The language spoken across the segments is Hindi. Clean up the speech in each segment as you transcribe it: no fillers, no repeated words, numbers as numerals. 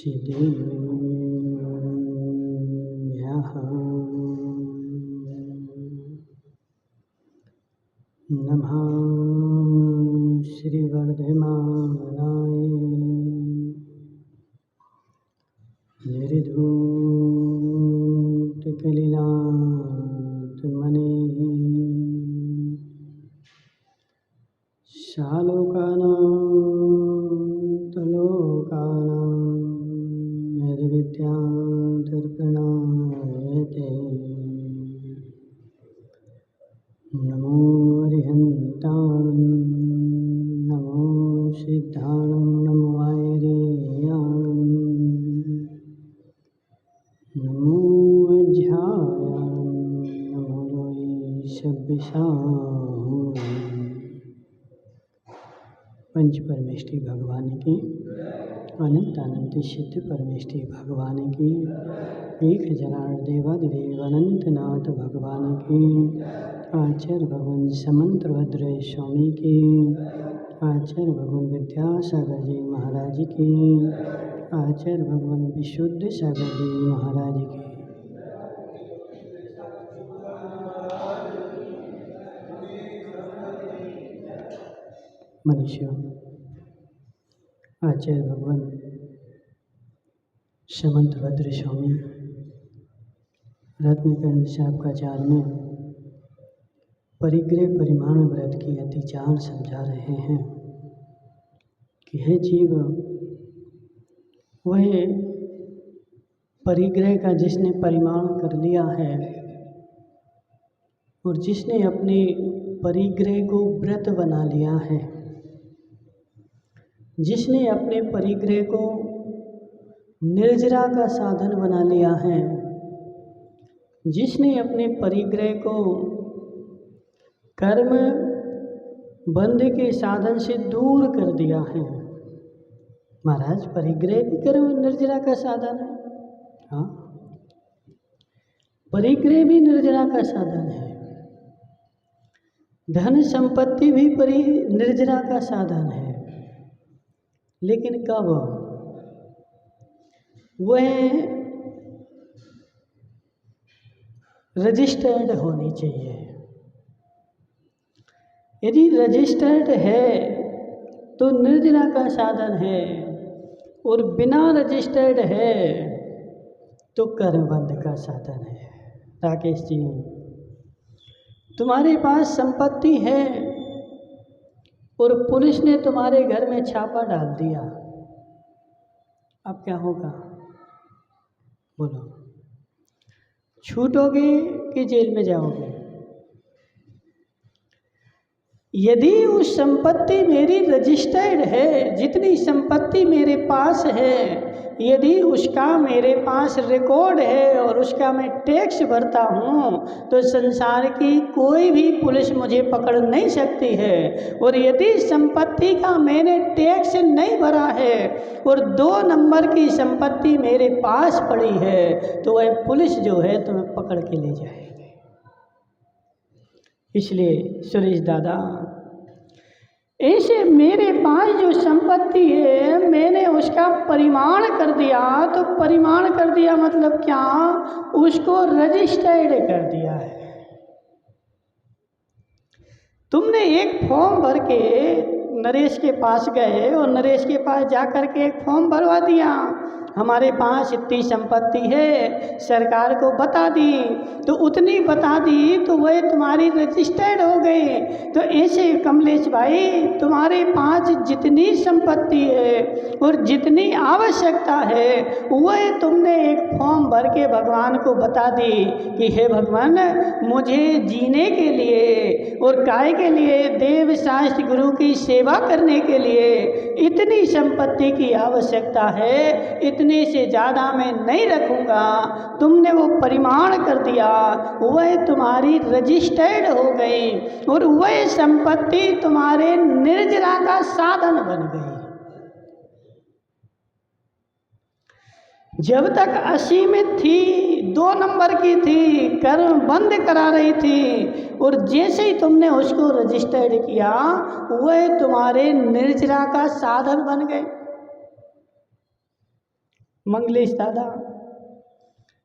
सिद्धिभ्यः नमः श्रीवर्धमानाय निर्धूतकलिलात्मने शालोकानां निर्विद्यादर्पणाय ते नमो अरिहन्ताणं नमो सिद्धाणं नमो आयर्याणं नमो अध्यायाणं नमो लोयशब्दशाहूणं। पंच परमेष्ठी भगवान की, अनंत अनंत सिद्ध परमेष्ठी भगवान की, एक जनार्देवादिदेव अनंतनाथ भगवान की, आचार्य भगवान समंतभद्र स्वामी की, आचार्य भगवान विद्यासागर जी महाराज की, आचार्य भगवान विशुद्ध सागर जी महाराज की। मनुष्य आचार्य भगवान समंतभद्र स्वामी रत्नकर्ण साहब का चार में परिग्रह परिमाण व्रत की अतिचार समझा रहे हैं कि हे जीव, वह परिग्रह का जिसने परिमाण कर लिया है और जिसने अपने परिग्रह को व्रत बना लिया है, जिसने अपने परिग्रह को निर्जरा का साधन बना लिया है, जिसने अपने परिग्रह को कर्म बंध के साधन से दूर कर दिया है। महाराज, परिग्रह भी कर्म निर्जरा का साधन है। हाँ, परिग्रह भी निर्जरा का साधन है। धन संपत्ति भी निर्जरा का साधन है। लेकिन कब वह रजिस्टर्ड होनी चाहिए। यदि रजिस्टर्ड है तो निर्जरा का साधन है, और बिना रजिस्टर्ड है तो कर्मबंध का साधन है। राकेश जी, तुम्हारे पास संपत्ति है और पुलिस ने तुम्हारे घर में छापा डाल दिया, अब क्या होगा? बोलो, छूटोगे कि जेल में जाओगे? यदि उस संपत्ति मेरी रजिस्टर्ड है, जितनी संपत्ति मेरे पास है, यदि उसका मेरे पास रिकॉर्ड है और उसका मैं टैक्स भरता हूँ, तो संसार की कोई भी पुलिस मुझे पकड़ नहीं सकती है। और यदि संपत्ति का मैंने टैक्स नहीं भरा है और 2 नंबर की संपत्ति मेरे पास पड़ी है, तो वह पुलिस जो है तुम्हें पकड़ के ले जाएगी। इसलिए सुरेश दादा, ऐसे मेरे पास जो संपत्ति है, मैंने उसका परिमाण कर दिया। तो परिमाण कर दिया मतलब क्या? उसको रजिस्टर्ड कर दिया है। तुमने एक फॉर्म भर के नरेश के पास गए और नरेश के पास जा कर के एक फॉर्म भरवा दिया, हमारे पास इतनी संपत्ति है, सरकार को बता दी, तो उतनी बता दी तो वह तुम्हारी रजिस्टर्ड हो गई। तो ऐसे कमलेश भाई, तुम्हारे पास जितनी संपत्ति है और जितनी आवश्यकता है, वह तुमने एक फॉर्म भर के भगवान को बता दी कि हे भगवान, मुझे जीने के लिए और काय के लिए, देव शास्त्र गुरु की सेवा करने के लिए इतनी संपत्ति की आवश्यकता है, इतने से ज़्यादा मैं नहीं रखूँगा। तुमने वो परिमाण कर दिया, वह तुम्हारी रजिस्टर्ड हो गई और वह संपत्ति तुम्हारे निर्जरा का साधन बन गई। जब तक असीमित थी, 2 नंबर की थी, कर्म बंद करा रही थी, और जैसे ही तुमने उसको रजिस्टर्ड किया, वह तुम्हारे निर्जरा का साधन बन गए। मंगलेश दादा,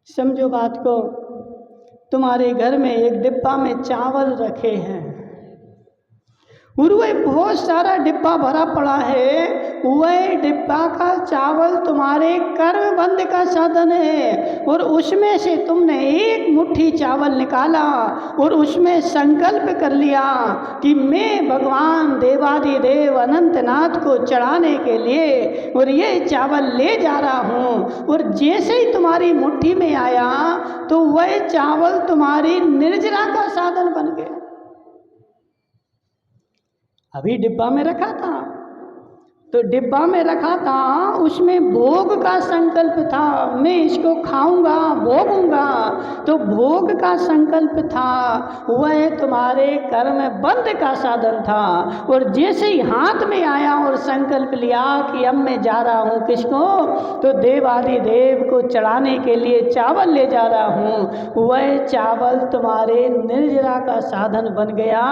समझो बात को, तुम्हारे घर में एक डिब्बा में चावल रखे हैं और वह बहुत सारा डिब्बा भरा पड़ा है। वह डिब्बा का चावल तुम्हारे कर्म बंध का साधन है और उसमें से तुमने एक मुट्ठी चावल निकाला और उसमें संकल्प कर लिया कि मैं भगवान देवादिदेव अनंतनाथ को चढ़ाने के लिए और ये चावल ले जा रहा हूँ। और जैसे ही तुम्हारी मुट्ठी में आया तो वह चावल तुम्हारी निर्जरा का साधन बन गया। अभी डिब्बा में रखा था, तो डिब्बा में रखा था, उसमें भोग का संकल्प था, मैं इसको खाऊंगा भोगूंगा, तो भोग का संकल्प था, वह तुम्हारे कर्म बंध का साधन था। और जैसे ही हाथ में आया और संकल्प लिया कि अब मैं जा रहा हूँ किसको, तो देवादिदेव को चढ़ाने के लिए चावल ले जा रहा हूँ, वह चावल तुम्हारे निर्जरा का साधन बन गया।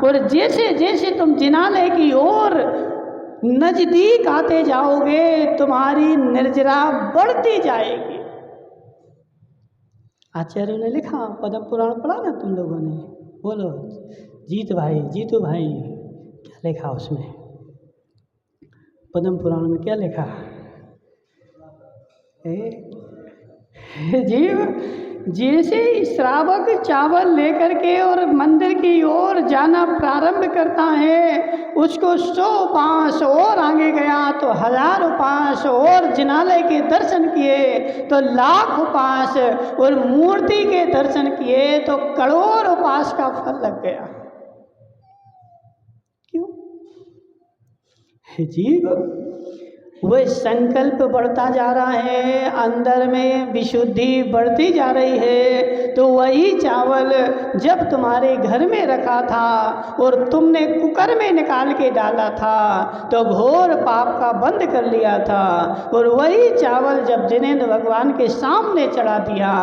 और जैसे जैसे तुम जिनालय की ओर नजदीक आते जाओगे तुम्हारी निर्जरा बढ़ती जाएगी। आचार्यों ने लिखा, पद्म पुराण पढ़ा ना तुम लोगों ने, बोलो जीतू भाई क्या लिखा उसमें, पद्म पुराण में क्या लिखा? जीव जैसे ही श्रावक चावल लेकर के और मंदिर की ओर जाना प्रारंभ करता है, उसको 100 पास और आगे गया तो 1000 पास और जिनालय के दर्शन किए तो 1,00,000 पास और मूर्ति के दर्शन किए तो करोड़ पास का फल लग गया। क्यों? जीव वह संकल्प बढ़ता जा रहा है, अंदर में विशुद्धि बढ़ती जा रही है। तो वही चावल जब तुम्हारे घर में रखा था और तुमने कुकर में निकाल के डाला था तो घोर पाप का बंद कर लिया था, और वही चावल जब जिनेंद्र भगवान के सामने चढ़ा दिया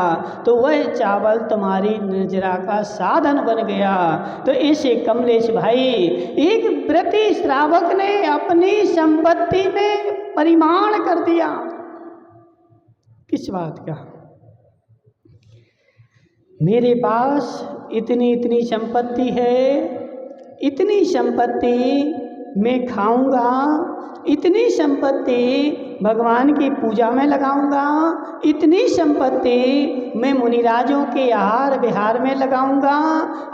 तो वह चावल तुम्हारी निर्जरा का साधन बन गया। तो इसे कमलेश भाई, एक व्रती श्रावक ने अपनी संपत्ति में परिमाण कर दिया। किस बात का? मेरे पास इतनी इतनी संपत्ति है, इतनी संपत्ति मैं खाऊंगा, इतनी संपत्ति भगवान की पूजा में लगाऊंगा, इतनी संपत्ति मैं मुनिराजों के आहार विहार में लगाऊंगा।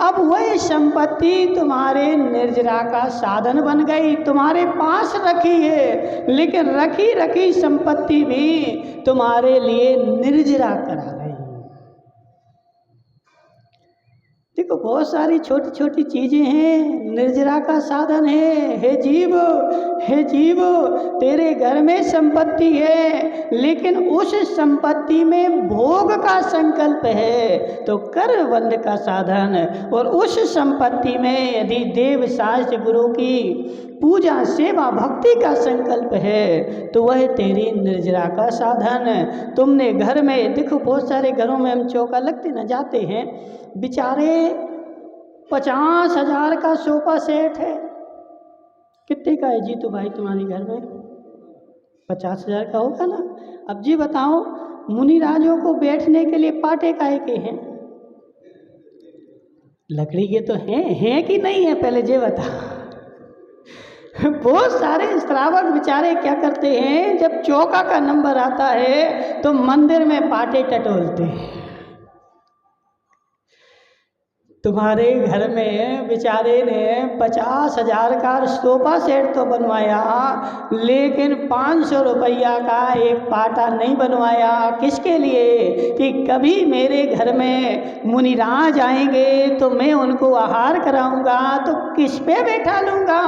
अब वह संपत्ति तुम्हारे निर्जरा का साधन बन गई, तुम्हारे पास रखी है, लेकिन रखी रखी संपत्ति भी तुम्हारे लिए निर्जरा करा रही। देखो बहुत सारी छोटी छोटी चीजें हैं, निर्जरा का साधन है। हे जीव, तेरे घर में संपत्ति है, लेकिन उस संपत्ति में भोग का संकल्प है तो कर बंध का साधन, और उस संपत्ति में यदि देव शास्त्र गुरु की पूजा सेवा भक्ति का संकल्प है तो वह तेरी निर्जरा का साधन। तुमने घर में देखो, बहुत सारे घरों में हम चौका लगते न जाते हैं, बेचारे 50,000 का सोफा सेट है। कितने का है जीतू भाई तुम्हारे घर में? 50,000 का होगा ना। अब जी बताओ, मुनिराजों को बैठने के लिए पाटे काहे के हैं? लकड़ी के तो हैं कि नहीं है? पहले ये बता। बहुत सारे श्रावक बेचारे क्या करते हैं, जब चौका का नंबर आता है तो मंदिर में पाटे टटोलते हैं। तुम्हारे घर में बेचारे ने 50,000 का सोफा सेट तो बनवाया, लेकिन 500 रुपया का एक पाटा नहीं बनवाया। किसके लिए? कि कभी मेरे घर में मुनिराज आएंगे तो मैं उनको आहार कराऊंगा तो किस पे बैठा लूँगा।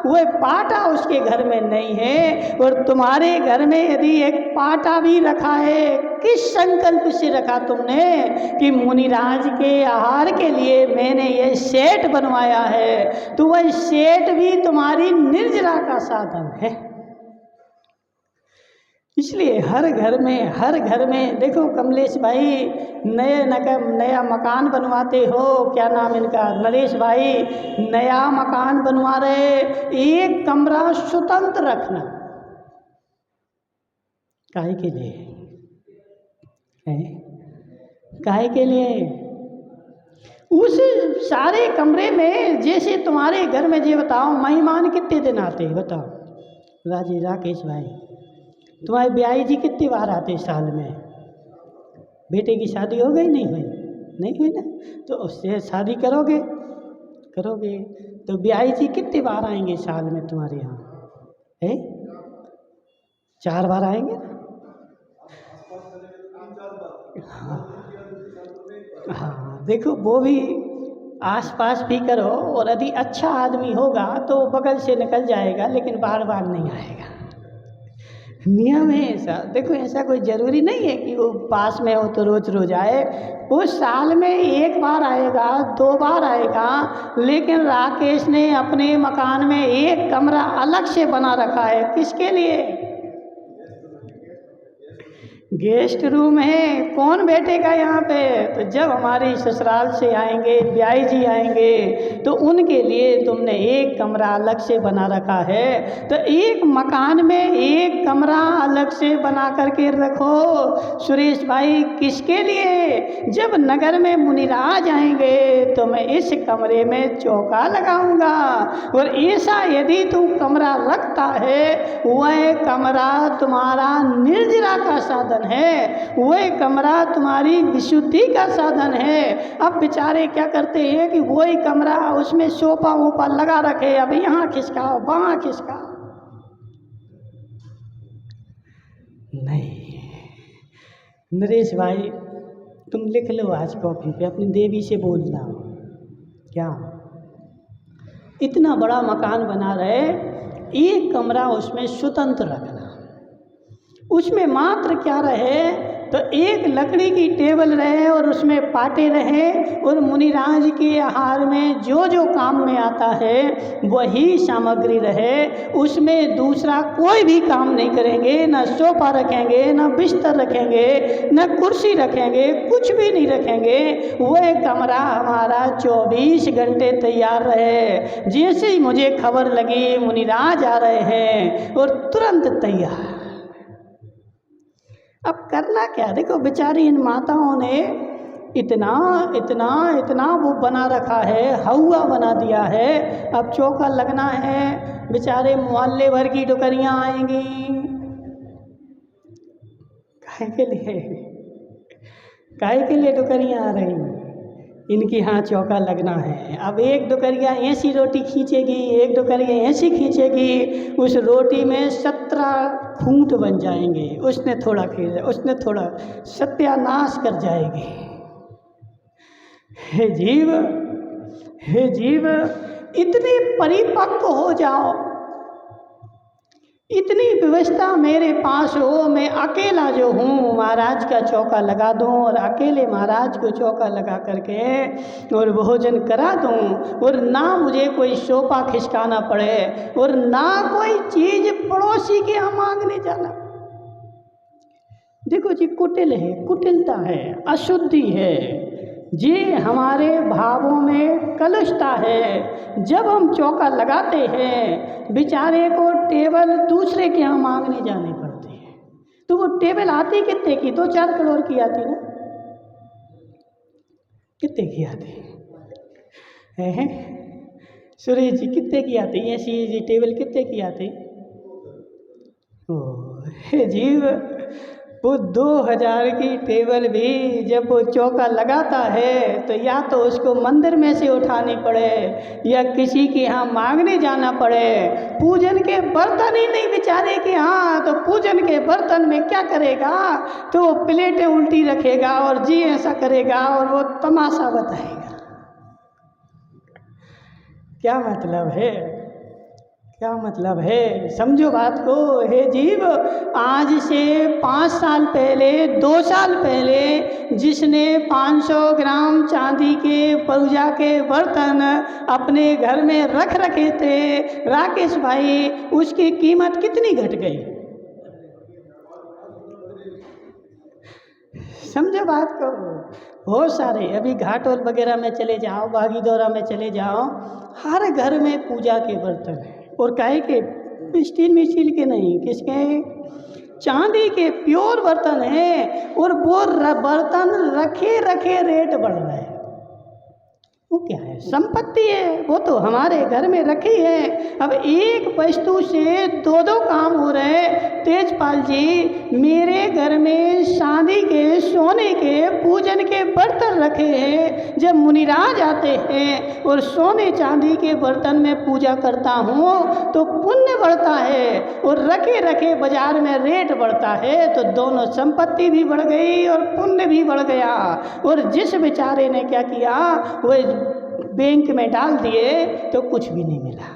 वह पाटा उसके घर में नहीं है। और तुम्हारे घर में यदि एक पाटा भी रखा है, किस संकल्प से रखा तुमने? कि मुनिराज के आहार के लिए मैंने ये सेट बनवाया है, तो वह सेट भी तुम्हारी निर्जरा का साधन है। इसलिए हर घर में देखो कमलेश भाई, नया मकान बनवाते हो, क्या नाम इनका, नरेश भाई, नया मकान बनवा रहे, एक कमरा स्वतंत्र रखना। काहे के लिए काहे के लिए? उस सारे कमरे में जैसे तुम्हारे घर में, ये बताओ मेहमान कितने दिन आते हैं? बताओ राकेश भाई, तुम्हारे ब्याही जी कितनी बार आते साल में? बेटे की शादी हो गई? नहीं हुई? नहीं हुई ना, तो उससे शादी करोगे तो ब्याही जी कितनी बार आएंगे साल में तुम्हारे यहाँ? है 4 बार आएंगे ना? हाँ, देखो वो भी आसपास भी करो, और यदि अच्छा आदमी होगा तो बगल से निकल जाएगा, लेकिन बार बार नहीं आएगा। नियम है ऐसा। देखो ऐसा कोई ज़रूरी नहीं है कि वो पास में हो तो रोज रोज आए। वो साल में 1 बार आएगा, 2 बार आएगा, लेकिन राकेश ने अपने मकान में एक कमरा अलग से बना रखा है। किसके लिए? गेस्ट रूम है। कौन बैठेगा यहाँ पे? तो जब हमारी ससुराल से आएंगे, ब्याही जी आएंगे, तो उनके लिए तुमने एक कमरा अलग से बना रखा है। तो एक मकान में एक कमरा अलग से बना करके रखो सुरेश भाई। किसके लिए? जब नगर में मुनिराज आएंगे तो मैं इस कमरे में चौका लगाऊंगा। और ऐसा यदि तू कमरा रखता है, वह कमरा तुम्हारा निर्जरा का साधन है, वह कमरा तुम्हारी विशुद्धि का साधन है। अब बेचारे क्या करते हैं कि वही कमरा, उसमें सोफा वोफा लगा रखे, अब यहाँ खिसकाओ वहाँ खिसकाओ। नहीं नरेश भाई, तुम लिख लो आज कॉपी पे, अपनी देवी से बोलना। क्या इतना बड़ा मकान बना रहे, एक कमरा उसमें स्वतंत्र रखना। उसमें मात्र क्या रहे? तो एक लकड़ी की टेबल रहे और उसमें पाटे रहे, और मुनिराज के आहार में जो जो काम में आता है वही सामग्री रहे। उसमें दूसरा कोई भी काम नहीं करेंगे, ना सोफा रखेंगे, ना बिस्तर रखेंगे, ना कुर्सी रखेंगे, कुछ भी नहीं रखेंगे। वह कमरा हमारा 24 घंटे तैयार रहे। जैसे ही मुझे खबर लगी मुनिराज आ रहे हैं, और तुरंत तैयार। अब करना क्या? देखो बेचारी इन माताओं ने इतना इतना इतना वो बना रखा है, हवा बना दिया है। अब चौका लगना है, बेचारे मोहल्ले भर की डुकरियाँ आएंगी। काहे के लिए डुकरियाँ आ रही? इनके यहाँ चौका लगना है। अब एक डुकरिया ऐसी रोटी खींचेगी, एक डुकरिया ऐसी खींचेगी, उस रोटी में 17 खूंट बन जाएंगे। उसने थोड़ा खींचा, उसने थोड़ा, सत्यानाश कर जाएगी। हे जीव, इतने परिपक्व हो जाओ, इतनी व्यवस्था मेरे पास हो, मैं अकेला जो हूँ महाराज का चौका लगा दूँ, और अकेले महाराज को चौका लगा करके और भोजन करा दूँ, और ना मुझे कोई सोफा खिसकाना पड़े, और ना कोई चीज़ पड़ोसी के यहाँ मांगने जाना। देखो जी, कुटिल है, कुटिलता है, अशुद्धि है, ये हमारे भावों में कलुषता है। जब हम चौका लगाते हैं, बेचारे को टेबल दूसरे के यहाँ मांगने जाने पड़ते हैं। तो वो टेबल आती कितने की? 2-4 करोड़ की आती ना? कितने की आती है? सुरेश जी कितने की आती? ऐसी टेबल कितने की आती? ओ जीव, वो 2000 की टेबल भी जब वो चौका लगाता है तो या तो उसको मंदिर में से उठानी पड़े, या किसी के यहाँ मांगने जाना पड़े। पूजन के बर्तन ही नहीं बेचारे के यहाँ, तो पूजन के बर्तन में क्या करेगा? तो वो प्लेटें उल्टी रखेगा और जी ऐसा करेगा, और वो तमाशा बताएगा। क्या मतलब है? क्या मतलब है? समझो बात को। हे जीव, आज से 5 साल पहले, 2 साल पहले जिसने 500 ग्राम चांदी के पूजा के बर्तन अपने घर में रख रखे थे राकेश भाई, उसकी कीमत कितनी घट गई? समझो बात को। बहुत सारे, अभी घाटोल वगैरह में चले जाओ, बागीदौरा में चले जाओ, हर घर में पूजा के बर्तन हैं। और काहे के? स्टील के नहीं, किसके? चांदी के प्योर बर्तन हैं और वो बर्तन रखे रखे रेट बढ़ रहा है। वो क्या है? संपत्ति है, वो तो हमारे घर में रखी है। अब एक वस्तु से दो दो काम हो रहे। तेजपाल जी, मेरे घर में चांदी के सोने के पूजन के बर्तन रखे हैं। जब मुनिराज आते हैं और सोने चांदी के बर्तन में पूजा करता हूँ तो पुण्य बढ़ता है, और रखे रखे बाजार में रेट बढ़ता है, तो दोनों संपत्ति भी बढ़ गई और पुण्य भी बढ़ गया। और जिस बेचारे ने क्या किया, वो बैंक में डाल दिए तो कुछ भी नहीं मिला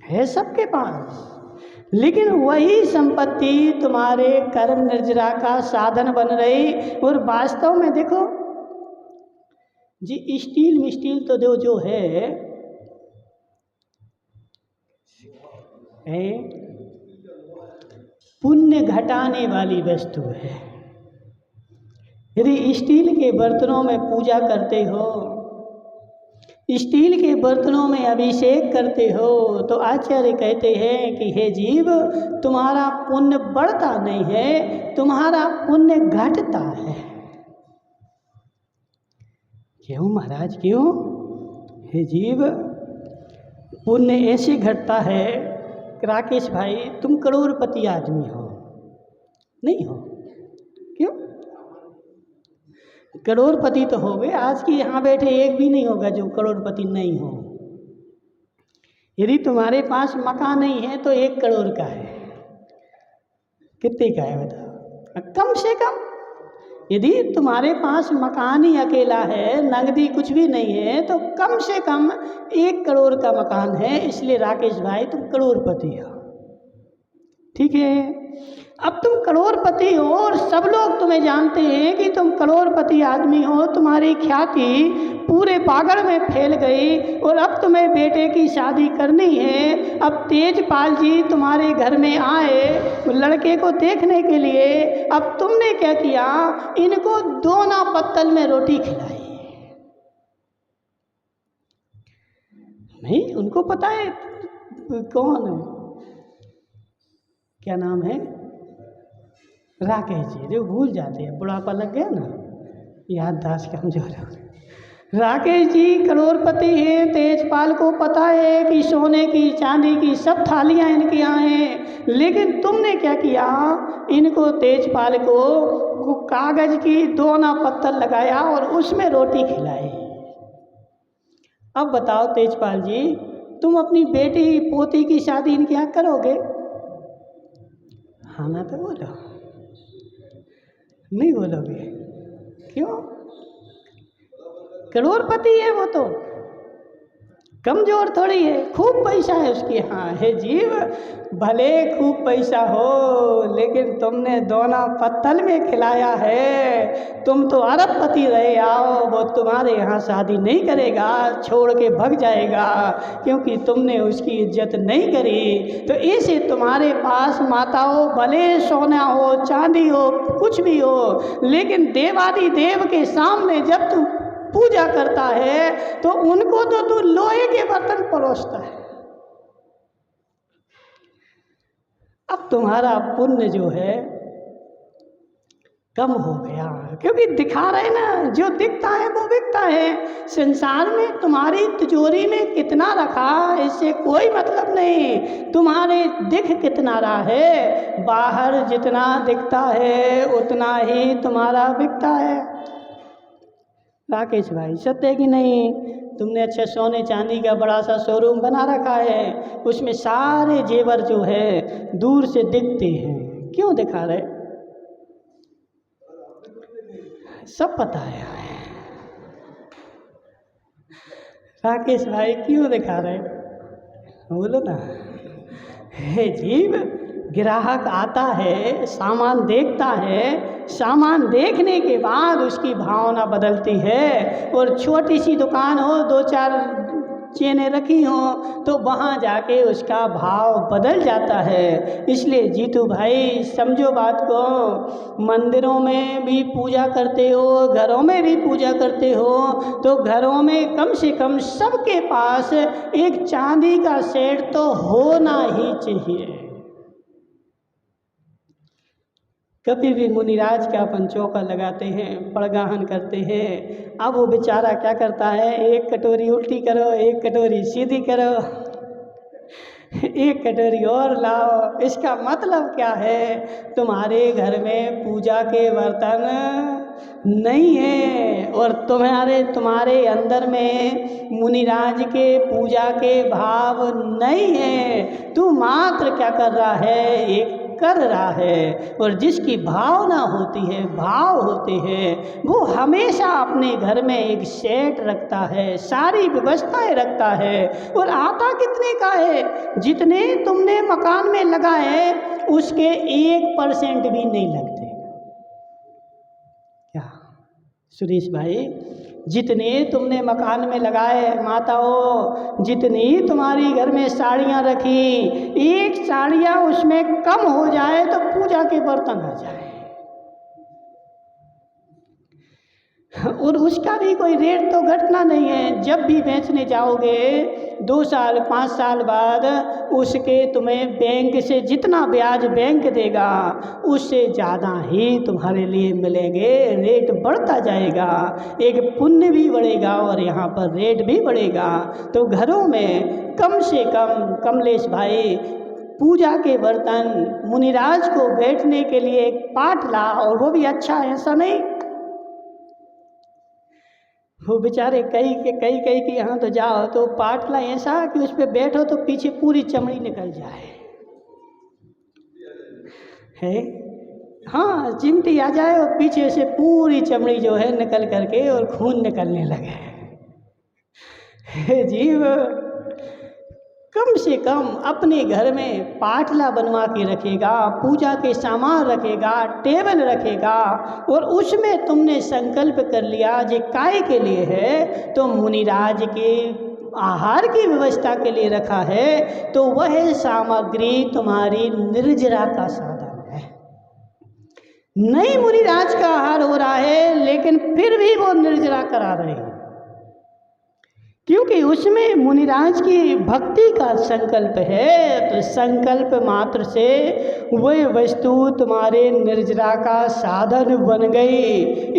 है सबके पास, लेकिन वही संपत्ति तुम्हारे कर्म निर्जरा का साधन बन रही। और वास्तव में देखो जी, स्टील मिस्टील तो जो है पुण्य घटाने वाली वस्तु है। यदि स्टील के बर्तनों में पूजा करते हो, स्टील के बर्तनों में अभिषेक करते हो, तो आचार्य कहते हैं कि हे जीव, तुम्हारा पुण्य बढ़ता नहीं है, तुम्हारा पुण्य घटता है। क्यों महाराज, क्यों? हे जीव, पुण्य ऐसे घटता है। राकेश भाई, तुम करोड़पति आदमी हो, नहीं हो? क्यों? करोड़पति तो हो गए, आज की यहाँ बैठे एक भी नहीं होगा जो करोड़पति नहीं हो। यदि तुम्हारे पास मकान नहीं है तो 1 करोड़ का है, कितने का है बताओ? कम से कम यदि तुम्हारे पास मकान ही अकेला है, नगदी कुछ भी नहीं है, तो कम से कम 1 करोड़ का मकान है। इसलिए राकेश भाई, तुम करोड़पति हो, ठीक है? अब तुम करोड़पति हो और सब लोग तुम्हें जानते हैं कि तुम करोड़पति आदमी हो, तुम्हारी ख्याति पूरे पागड़ में फैल गई, और अब तुम्हें बेटे की शादी करनी है। अब तेजपाल जी तुम्हारे घर में आए लड़के को देखने के लिए। अब तुमने क्या किया, इनको दोना पत्तल में रोटी खिलाई। नहीं, उनको पता है कौन है, क्या नाम है, राकेश जी। जो भूल जाते हैं, बुढ़ापा लग गया ना, याददाश्त कमजोर हो। राकेश जी करोड़पति हैं, तेजपाल को पता है कि सोने की चांदी की सब थालियां इनके यहाँ हैं, लेकिन तुमने क्या किया, इनको तेजपाल को कागज की दोना पत्तल लगाया और उसमें रोटी खिलाई। अब बताओ तेजपाल जी, तुम अपनी बेटी पोती की शादी इनके यहाँ करोगे? हाँ ना तो बोलो, नहीं बोलोगे? क्यों? करोड़पति है वो तो, कमजोर थोड़ी है, खूब पैसा है उसके यहाँ। हे जीव, भले खूब पैसा हो, लेकिन तुमने दोना पत्तल में खिलाया है। तुम तो अरबपति रहे आओ, वो तुम्हारे यहाँ शादी नहीं करेगा, छोड़ के भग जाएगा, क्योंकि तुमने उसकी इज्जत नहीं करी। तो ऐसे तुम्हारे पास माताओं, भले सोना हो चांदी हो कुछ भी हो, लेकिन देवादि देव के सामने जब तुम पूजा करता है तो उनको तो तू लोहे के बर्तन परोसता है। अब तुम्हारा पुण्य जो है कम हो गया, क्योंकि दिखा रहे ना, जो दिखता है वो बिकता है। संसार में तुम्हारी तिजोरी में कितना रखा इससे कोई मतलब नहीं, तुम्हारे दिख कितना रहा है। बाहर जितना दिखता है उतना ही तुम्हारा बिकता है। राकेश भाई, सत्य कि नहीं? तुमने अच्छे सोने चांदी का बड़ा सा शोरूम बना रखा है, उसमें सारे जेवर जो है दूर से दिखते हैं। क्यों दिखा रहे? सब पता है राकेश भाई, क्यों दिखा रहे? बोलो ना। हे जीव, ग्राहक आता है, सामान देखता है, सामान देखने के बाद उसकी भावना बदलती है। और छोटी सी दुकान हो, 2-4 चेनें रखी हों, तो वहाँ जाके उसका भाव बदल जाता है। इसलिए जीतू भाई समझो बात को, मंदिरों में भी पूजा करते हो, घरों में भी पूजा करते हो, तो घरों में कम से कम सबके पास एक चांदी का सेट तो होना ही चाहिए। कभी भी मुनिराज का अपन चौका लगाते हैं, पड़गाहन करते हैं। अब वो बेचारा क्या करता है, एक कटोरी उल्टी करो, एक कटोरी सीधी करो, एक कटोरी और लाओ। इसका मतलब क्या है, तुम्हारे घर में पूजा के बर्तन नहीं है और तुम्हारे अंदर में मुनिराज के पूजा के भाव नहीं है। तू मात्र क्या कर रहा है, एक कर रहा है। और जिसकी भावना होती है, भाव होते हैं, वो हमेशा अपने घर में एक सेट रखता है, सारी व्यवस्थाएं रखता है। और आता कितने का है, जितने तुमने मकान में लगाए उसके 1% भी नहीं लगते। क्या सुरेश भाई, जितने तुमने मकान में लगाए, माताओं, जितनी तुम्हारी घर में साड़ियाँ रखी, एक साड़ियाँ उसमें कम हो जाए तो पूजा के बर्तन आ जाए, और उसका भी कोई रेट तो घटना नहीं है। जब भी बेचने जाओगे 2 साल 5 साल बाद उसके तुम्हें बैंक से जितना ब्याज बैंक देगा उससे ज़्यादा ही तुम्हारे लिए मिलेंगे। रेट बढ़ता जाएगा, एक पुण्य भी बढ़ेगा और यहाँ पर रेट भी बढ़ेगा। तो घरों में कम से कम कमलेश भाई पूजा के बर्तन, मुनिराज को बैठने के लिए एक पाटला, और वो भी अच्छा, ऐसा नहीं वो बेचारे कई के यहाँ तो जाओ तो पाटला ऐसा कि उस पर बैठो तो पीछे पूरी चमड़ी निकल जाए है। हाँ, चिमटी आ जाए और पीछे से पूरी चमड़ी जो है निकल करके और खून निकलने लगे। जीव कम से कम अपने घर में पाटला बनवा के रखेगा, पूजा के सामान रखेगा, टेबल रखेगा, और उसमें तुमने संकल्प कर लिया जे काय के लिए है, तो मुनिराज के आहार की व्यवस्था के लिए रखा है, तो वह सामग्री तुम्हारी निर्जरा का साधन है। नहीं मुनिराज का आहार हो रहा है लेकिन फिर भी वो निर्जरा करा रहे हैं, क्योंकि उसमें मुनिराज की भक्ति का संकल्प है। तो संकल्प मात्र से वह वस्तु तुम्हारे निर्जरा का साधन बन गई।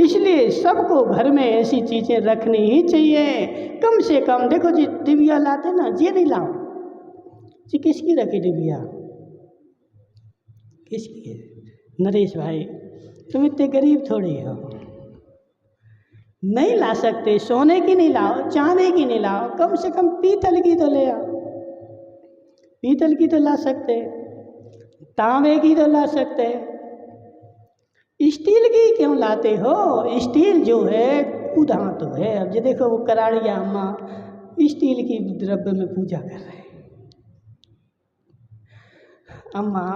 इसलिए सबको घर में ऐसी चीज़ें रखनी ही चाहिए। कम से कम देखो जी, डिबिया लाते ना, ये नहीं लाओ जी, किसकी रखी डिबिया, किसकी है? नरेश भाई, तुम इतने गरीब थोड़ी हो, नहीं ला सकते। सोने की नहीं लाओ, चांदी की नहीं लाओ, कम से कम पीतल की तो ले आओ। पीतल की तो ला सकते, तांबे की तो ला सकते, स्टील की क्यों लाते हो? स्टील जो है खुद हाथ है। अब ये देखो वो कराड़िया अम्मा स्टील की द्रव्य में पूजा कर रहे हैं। अम्मा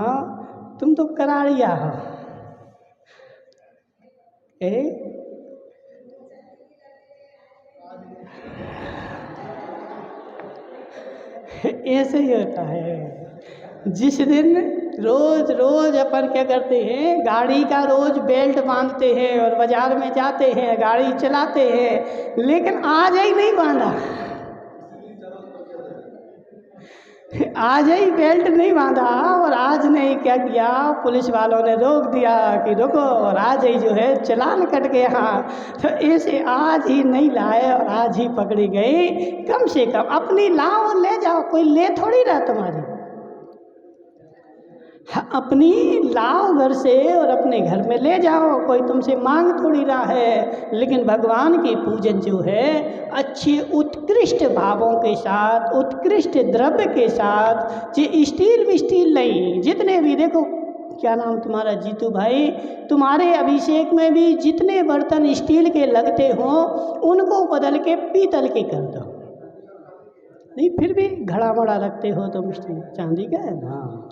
तुम तो कराड़िया हो, ऐसे ही होता है। जिस दिन रोज रोज अपन क्या करते हैं, गाड़ी का रोज बेल्ट बांधते हैं और बाजार में जाते हैं, गाड़ी चलाते हैं, लेकिन आज ही नहीं बांधा, आज ही बेल्ट नहीं बांधा, और आज नहीं क्या किया, पुलिस वालों ने रोक दिया कि रुको, और आज ही जो है चालान कट गया। तो ऐसे आज ही नहीं लाए और आज ही पकड़ी गई। कम से कम अपनी लाओ और ले जाओ, कोई ले थोड़ी रहा तुम्हारी, अपनी लाओ घर से और अपने घर में ले जाओ, कोई तुमसे मांग थोड़ी रहा है। लेकिन भगवान की पूजन जो है अच्छे उत्कृष्ट भावों के साथ, उत्कृष्ट द्रव्य के साथ, ये स्टील विस्टील नहीं, जितने भी देखो, क्या नाम तुम्हारा, जीतू भाई, तुम्हारे अभिषेक में भी जितने बर्तन स्टील के लगते हों उनको बदल के पीतल के कर दो। नहीं फिर भी घड़ा बड़ा रखते हो तुम, चांदी का है ना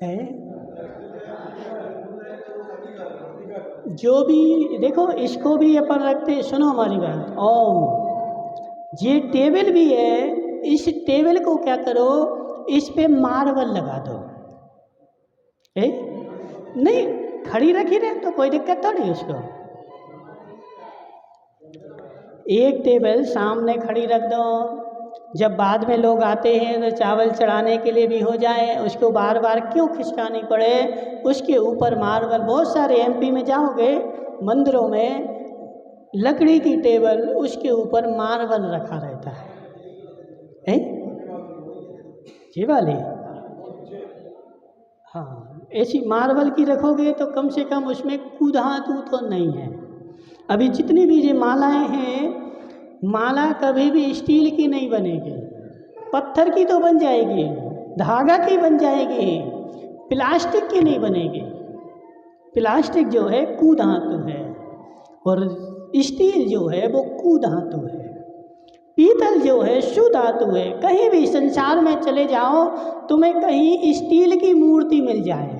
है। जो भी देखो, इसको भी अपन रखते, सुनो हमारी बात, ओम, ये टेबल भी है, इस टेबल को क्या करो, इस पे मार्बल लगा दो, है नहीं, खड़ी रखी रहे तो कोई दिक्कत थोड़ी उसको। एक टेबल सामने खड़ी रख दो, जब बाद में लोग आते हैं तो चावल चढ़ाने के लिए भी हो जाए, उसको बार बार क्यों खिसकानी पड़े, उसके ऊपर मार्बल। बहुत सारे एमपी में जाओगे मंदिरों में लकड़ी की टेबल, उसके ऊपर मार्बल रखा रहता है ये वाली। हाँ, ऐसी मार्बल की रखोगे तो कम से कम उसमें कूदातू तो नहीं है। अभी जितनी भी ये मालाएं हैं, माला कभी भी स्टील की नहीं बनेगी, पत्थर की तो बन जाएगी, धागा की बन जाएगी, प्लास्टिक की नहीं बनेगी। प्लास्टिक जो है कू धातु है और स्टील जो है वो कू धातु है। पीतल जो है शुद्ध धातु है। कहीं भी संसार में चले जाओ तुम्हें कहीं स्टील की मूर्ति मिल जाए,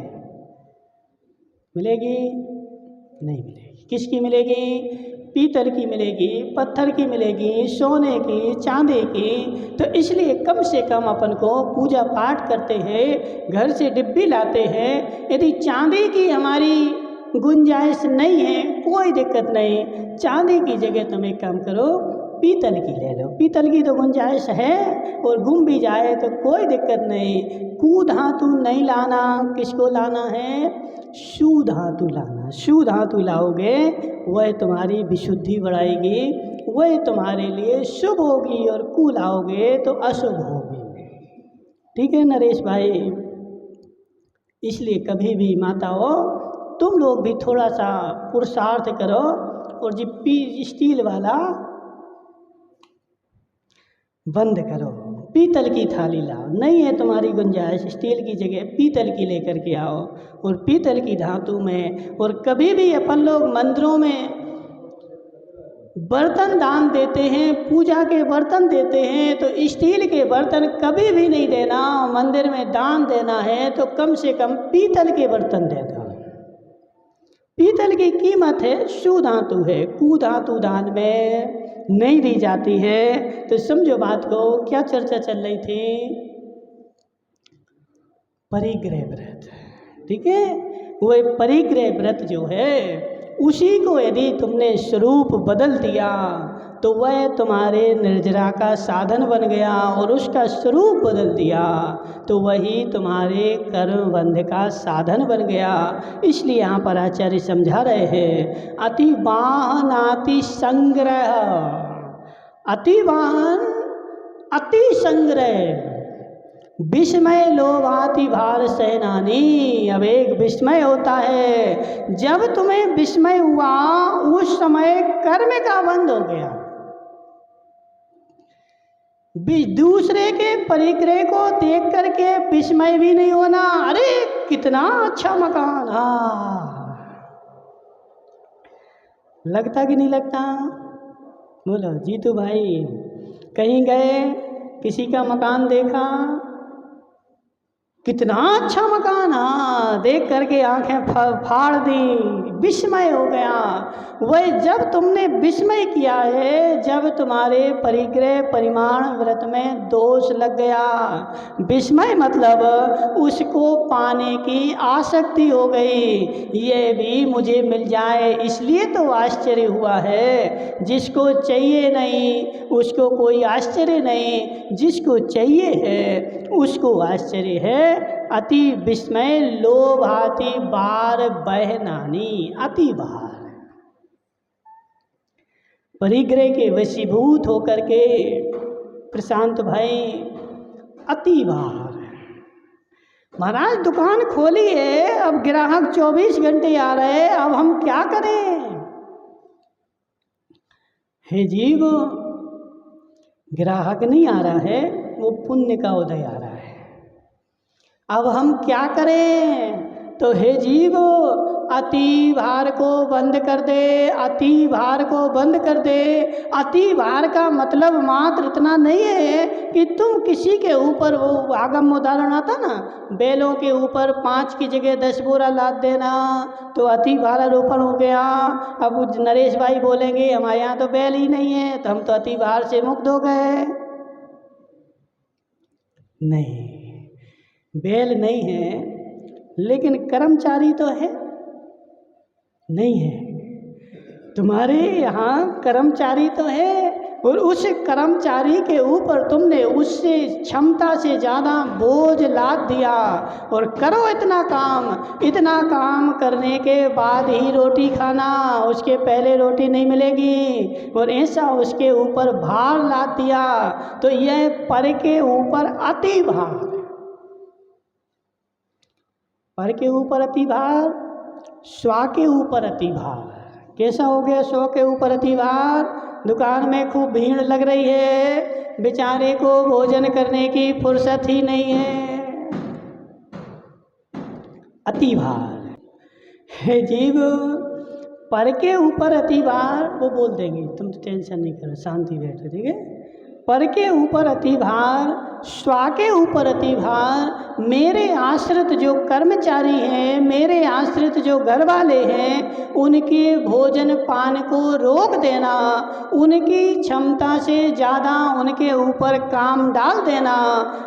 मिलेगी? नहीं मिलेगी। किसकी मिलेगी? पीतल की मिलेगी, पत्थर की मिलेगी, सोने की, चांदी की। तो इसलिए कम से कम अपन को पूजा पाठ करते हैं, घर से डिब्बी लाते हैं। यदि चांदी की हमारी गुंजाइश नहीं है कोई दिक्कत नहीं, चांदी की जगह तुम एक काम करो पीतल की ले लो। पीतल की तो गुंजाइश है और गुम भी जाए तो कोई दिक्कत नहीं। कू धातु नहीं लाना, किसको लाना है? शू धातु लाना। शू धातु लाओगे वह तुम्हारी विशुद्धि बढ़ाएगी, वह तुम्हारे लिए शुभ होगी, और कू लाओगे तो अशुभ होगी। ठीक है नरेश भाई? इसलिए कभी भी माताओं तुम लोग भी थोड़ा सा पुरुषार्थ करो और जो स्टील वाला बंद करो, पीतल की थाली लाओ। नहीं है तुम्हारी गुंजाइश, स्टील की जगह पीतल की लेकर के आओ, और पीतल की धातु में। और कभी भी अपन लोग मंदिरों में बर्तन दान देते हैं, पूजा के बर्तन देते हैं, तो स्टील के बर्तन कभी भी नहीं देना। मंदिर में दान देना है तो कम से कम पीतल के बर्तन दे दो। पीतल की कीमत है, शू धातु है, कू धातु दान में नहीं दी जाती है। तो समझो बात को। क्या चर्चा चल रही थी? परिग्रह व्रत। ठीक है, वह परिग्रह व्रत जो है उसी को यदि तुमने स्वरूप बदल दिया तो वह तुम्हारे निर्जरा का साधन बन गया, और उसका स्वरूप बदल दिया तो वही तुम्हारे कर्म बंध का साधन बन गया। इसलिए यहाँ पर आचार्य समझा रहे हैं अति वाहन अति संग्रह। अति वाहन अति संग्रह, विस्मय लोभाति भार सेनानी। अब एक विस्मय होता है, जब तुम्हें विस्मय हुआ उस समय कर्म का बंध हो गया। दूसरे के परिग्रह को देख करके विस्मय भी नहीं होना, अरे कितना अच्छा मकान, लगता कि नहीं लगता? बोलो जीतू भाई, कहीं गए किसी का मकान देखा, कितना अच्छा मकान, देख करके आंखें फाड़ दी, विस्मय हो गया। वह जब तुमने विस्मय किया है, जब तुम्हारे परिग्रह परिमाण व्रत में दोष लग गया। विस्मय मतलब उसको पाने की आसक्ति हो गई, ये भी मुझे मिल जाए, इसलिए तो आश्चर्य हुआ है। जिसको चाहिए नहीं उसको कोई आश्चर्य नहीं, जिसको चाहिए है उसको आश्चर्य है। अति विस्मय लोभाति बार बहनानी। अति बार परिग्रह के वशीभूत होकर के प्रशांत भाई, अति बार। महाराज दुकान खोली है, अब ग्राहक 24 घंटे आ रहे हैं, अब हम क्या करें? हे जीव, ग्राहक नहीं आ रहा है, वो पुण्य का उदय आ रहा है। अब हम क्या करें? तो हे जीव, अति भार को बंद कर दे, अति भार को बंद कर दे। अति भार का मतलब मात्र इतना नहीं है कि तुम किसी के ऊपर, वो आगम उदाहरण आता ना, बैलों के ऊपर 5 की जगह 10 बोरा लाद देना, तो अति भारारोपण हो गया। अब नरेश भाई बोलेंगे हमारे यहाँ तो बैल ही नहीं है, तो हम तो अति भार से मुक्त हो गए। नहीं, बैल नहीं है, लेकिन कर्मचारी तो है, नहीं है। तुम्हारे यहाँ कर्मचारी तो है, और उस कर्मचारी के ऊपर तुमने उससे क्षमता से ज़्यादा बोझ लाद दिया और करो इतना काम करने के बाद ही रोटी खाना, उसके पहले रोटी नहीं मिलेगी, और ऐसा उसके ऊपर भार लाद दिया। तो यह पर के ऊपर अति भार, पर के ऊपर अति भार, स्व के ऊपर अति भार। कैसा हो गया स्व के ऊपर अति भार? दुकान में खूब भीड़ लग रही है, बेचारे को भोजन करने की फुर्सत ही नहीं है, अति भार है जीव। पर के ऊपर अति भार, वो बोल देंगे, तुम तो टेंशन नहीं करो, शांति बैठो, ठीक है। पर के ऊपर अति भार, स्व के ऊपर अति भार, मेरे आश्रित जो कर्मचारी हैं, मेरे आश्रित जो घर वाले हैं, उनके भोजन पान को रोक देना, उनकी क्षमता से ज़्यादा उनके ऊपर काम डाल देना,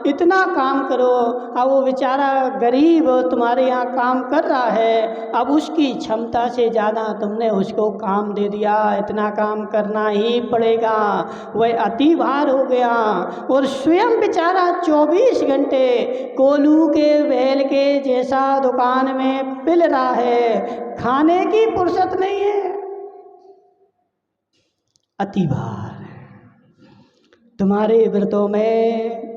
इतना काम करो। अब वो बेचारा गरीब तुम्हारे यहाँ काम कर रहा है, अब उसकी क्षमता से ज़्यादा तुमने उसको काम दे दिया, इतना काम करना ही पड़ेगा, वह अति भार हो गया। और स्वयं बेचारा 24 घंटे कोलू के बैल के जैसा दुकान में पिल रहा है, खाने की फुर्सत नहीं है, अति भार। तुम्हारे व्रतों में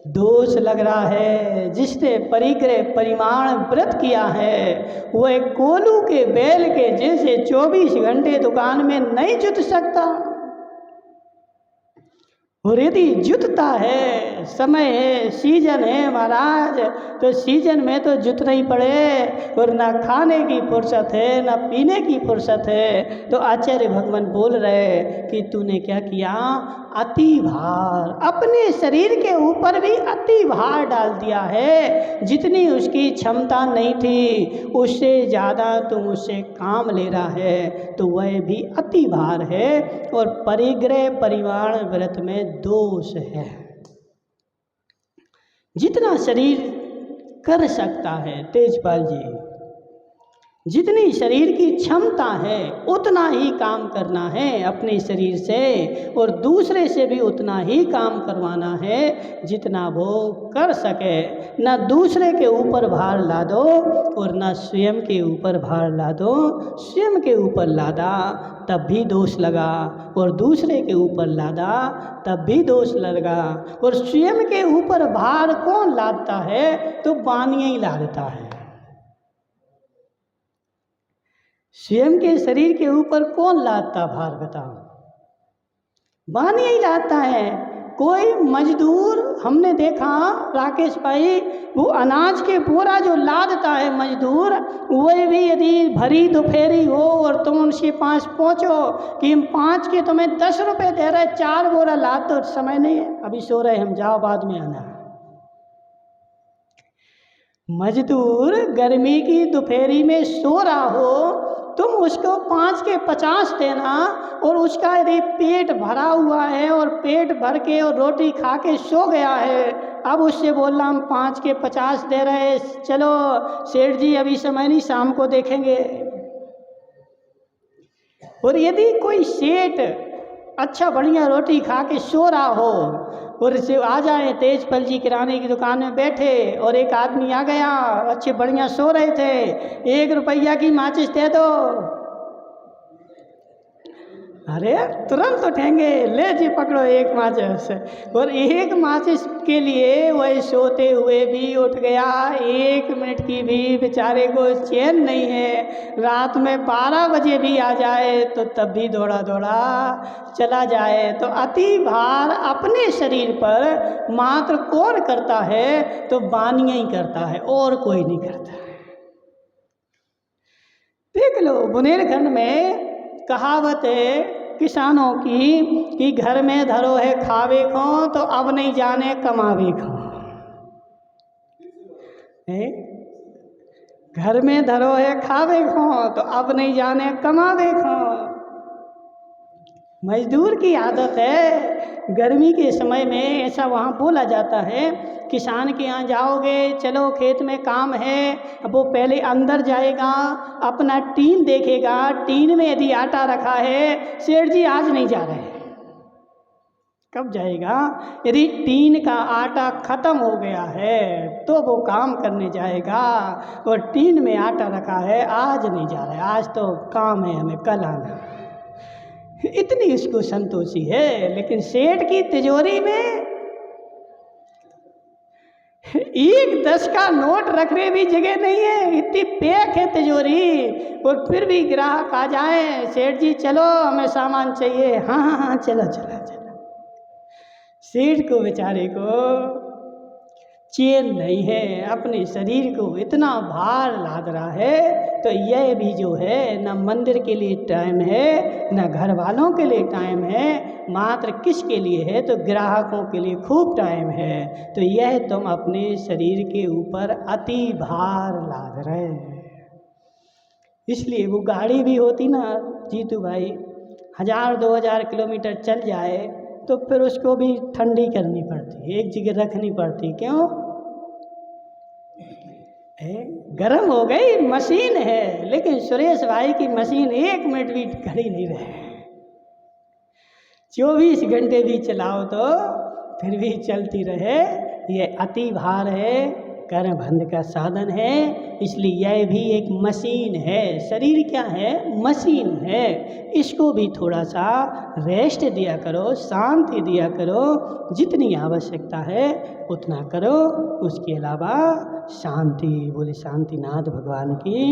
दोष लग रहा है, जिसने परिग्रह परिमाण व्रत किया है वह कोलू के बैल के जैसे 24 घंटे दुकान में नहीं जुट सकता। और यदि जुटता है, समय है, सीजन है महाराज, तो सीजन में तो जुतना ही पड़े, और ना खाने की फुर्सत है ना पीने की फुर्सत है। तो आचार्य भगवान बोल रहे कि तूने क्या किया? अति भार, अपने शरीर के ऊपर भी अति भार डाल दिया है, जितनी उसकी क्षमता नहीं थी उससे ज़्यादा तुम उससे काम ले रहा है, तो वह भी अति भार है। और परिग्रह परिमाण व्रत में दोष है। जितना शरीर कर सकता है तेजपाल जी, जितनी शरीर की क्षमता है उतना ही काम करना है अपने शरीर से, और दूसरे से भी उतना ही काम करवाना है जितना वो कर सके। ना दूसरे के ऊपर भार ला दो और ना स्वयं के ऊपर भार ला दो। स्वयं के ऊपर लादा तब भी दोष लगा, और दूसरे के ऊपर लादा तब भी दोष लगा। और स्वयं के ऊपर भार कौन लादता है? तो बानिया ही लादता है। स्वयं के शरीर के ऊपर कौन लादता भार बताओ? बानिया ही लादता है। कोई मजदूर हमने देखा राकेश भाई, वो अनाज के बोरा जो लादता है मजदूर, वह भी यदि भरी दोपहरी हो और तुम उनके पास पहुंचो कि हम 5 के तुम्हें 10 रुपए दे रहे, 4 बोरा लाद, तो समय नहीं है, अभी सो रहे हम, जाओ बाद में आना। मजदूर गर्मी की दोपहरी में सो रहा हो, तुम उसको 5 के 50 देना, और उसका यदि पेट भरा हुआ है और पेट भर के और रोटी खा के सो गया है, अब उससे बोलना हम 5 के 50 दे रहे, चलो सेठ जी अभी समय नहीं, शाम को देखेंगे। और यदि कोई सेठ अच्छा बढ़िया रोटी खा के सो रहा हो और से आ जाए तेजपाल जी किराने की दुकान में बैठे, और एक आदमी आ गया, अच्छे बढ़िया सो रहे थे, 1 रुपया की माचिस दे दो, अरे तुरंत उठेंगे, ले जी पकड़ो 1 माचिस। और 1 माचिस के लिए वह सोते हुए भी उठ गया, 1 मिनट की भी बेचारे को चैन नहीं है। रात में 12 बजे भी आ जाए तो तब भी दौड़ा दौड़ा चला जाए। तो अति भार अपने शरीर पर मात्र कौन करता है? तो बानिया ही करता है, और कोई नहीं करता है। देख लो बुंदेलखंड में कहावत है किसानों की कि घर में धरो है खावे को, तो अब नहीं जाने कमावे को। घर में धरो है खावे को, तो अब नहीं जाने कमावे को। मजदूर की आदत है, गर्मी के समय में ऐसा वहाँ बोला जाता है, किसान के यहाँ जाओगे, चलो खेत में काम है, अब वो पहले अंदर जाएगा, अपना टीन देखेगा, टीन में यदि आटा रखा है, सेठ जी आज नहीं जा रहे, कब जाएगा? यदि टीन का आटा ख़त्म हो गया है तो वो काम करने जाएगा, और टीन में आटा रखा है, आज नहीं जा रहा है, आज तो काम है, हमें कल आना है। इतनी उसको संतोषी है। लेकिन सेठ की तिजोरी में 1 10 का नोट रखने भी जगह नहीं है, इतनी पैक है तिजोरी। और फिर भी ग्राहक आ जाए, सेठ जी चलो हमें सामान चाहिए, हाँ हाँ हाँ चलो चलो चलो। सेठ को बेचारे को चैन नहीं है, अपने शरीर को इतना भार लाद रहा है। तो यह भी जो है न मंदिर के लिए टाइम है, न घर वालों के लिए टाइम है, मात्र किसके लिए है? तो ग्राहकों के लिए खूब टाइम है। तो यह तुम अपने शरीर के ऊपर अति भार लाद रहे हैं। इसलिए वो गाड़ी भी होती ना जीतू भाई, 1000-2000 किलोमीटर चल जाए तो फिर उसको भी ठंडी करनी पड़ती, एक जगह रखनी पड़ती। क्यों? गर्म हो गई, मशीन है। लेकिन सुरेश भाई की मशीन 1 मिनट भी खड़ी नहीं रहे, 24 घंटे भी चलाओ तो फिर भी चलती रहे। ये अति भार है, कर्म बंध का साधन है। इसलिए यह भी एक मशीन है। शरीर क्या है? मशीन है। इसको भी थोड़ा सा रेस्ट दिया करो, शांति दिया करो, जितनी आवश्यकता है उतना करो। उसके अलावा शांति, बोले शांतिनाथ भगवान की।